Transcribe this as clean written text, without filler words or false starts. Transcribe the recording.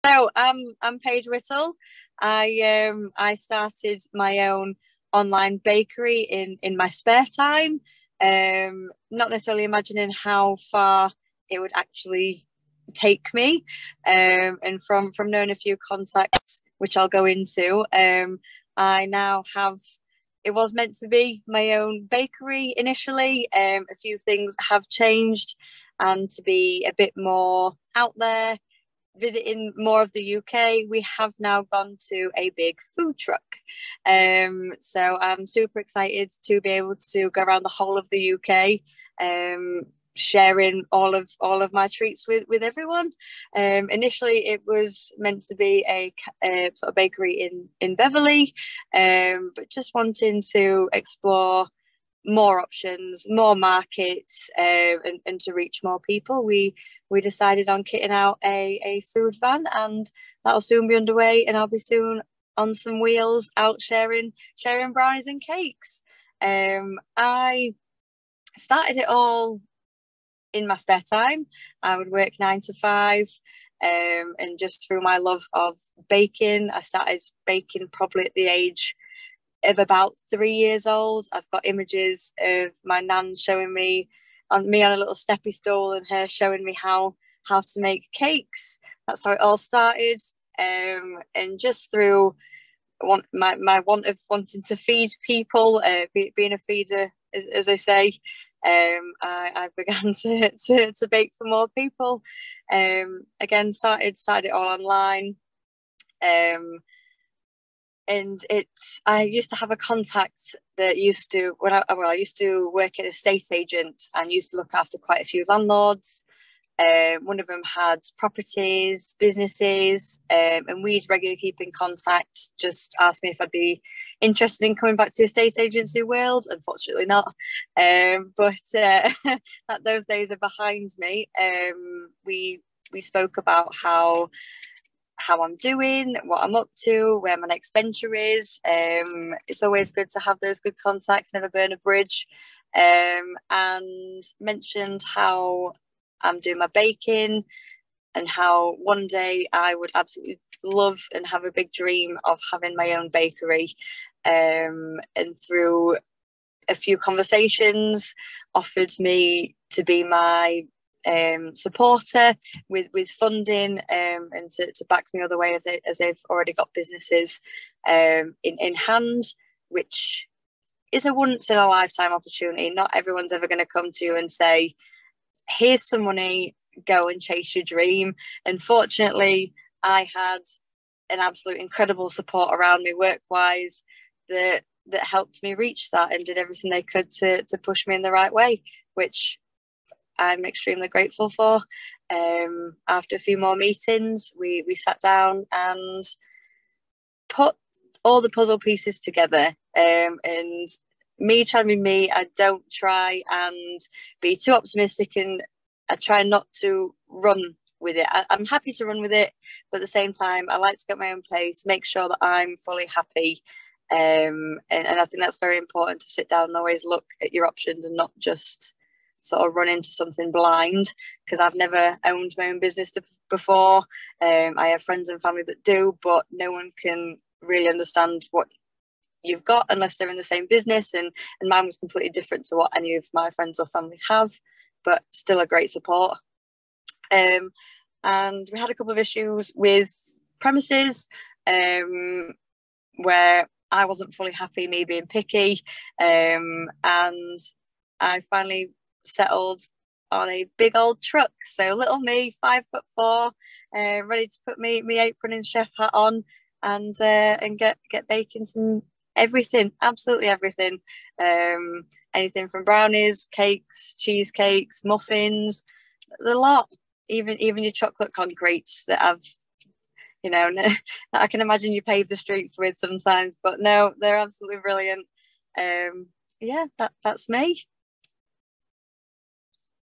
So I'm Paige Whittle. I started my own online bakery in my spare time. Not necessarily imagining how far it would actually take me. And from knowing a few contacts, which I'll go into, I now have. It was meant to be my own bakery initially. A few things have changed, and to be a bit more out there, visiting more of the UK, we have now gone to a big food truck. So I'm super excited to be able to go around the whole of the UK, sharing all of my treats with everyone. Initially, it was meant to be a sort of bakery in Beverley, but just wanting to explore more options, more markets, and to reach more people, we decided on kitting out a food van, and that'll soon be underway, and I'll be soon on some wheels out sharing brownies and cakes. I started it all in my spare time. I would work 9 to 5, and just through my love of baking, I started baking probably at the age of about 3 years old. I've got images of my nan showing me on a little steppy stool, and her showing me how to make cakes. That's how it all started. And just through my want of wanting to feed people, being a feeder, as I say, I began to bake for more people. Again, started it all online. And I used to have a contact that used to, I used to work at an estate agent and used to look after quite a few landlords. One of them had properties, businesses, and we'd regularly keep in contact, just asked me if I'd be interested in coming back to the estate agency world. Unfortunately not. But those days are behind me. We spoke about how I'm doing, what I'm up to, where my next venture is. It's always good to have those good contacts, never burn a bridge. And mentioned how I'm doing my baking, and how one day I would absolutely love and have a big dream of having my own bakery. And through a few conversations, offered me to be my supporter with funding, and to back me all the way, as they've already got businesses in hand, which is a once in a lifetime opportunity. Not everyone's ever going to come to you and say, here's some money, go and chase your dream. And fortunately, I had an absolute incredible support around me work wise that helped me reach that, and did everything they could to push me in the right way, which I'm extremely grateful for. After a few more meetings, we sat down and put all the puzzle pieces together. And me trying to be me, I don't try and be too optimistic, and I try not to run with it. I'm happy to run with it, but at the same time, I like to get my own place, make sure that I'm fully happy. And I think that's very important, to sit down and always look at your options and not just sort of run into something blind, because I've never owned my own business before. I have friends and family that do, but no one can really understand what you've got unless they're in the same business, and mine was completely different to what any of my friends or family have, but still a great support. And we had a couple of issues with premises, where I wasn't fully happy, me being picky, and I finally settled on a big old truck. So little me, 5'4", ready to put me apron and chef hat on, and get baking some everything, absolutely everything. Anything from brownies, cakes, cheesecakes, muffins, a lot. Even your chocolate concretes that I've, that I can imagine you pave the streets with sometimes, but no, they're absolutely brilliant. Yeah, that's me.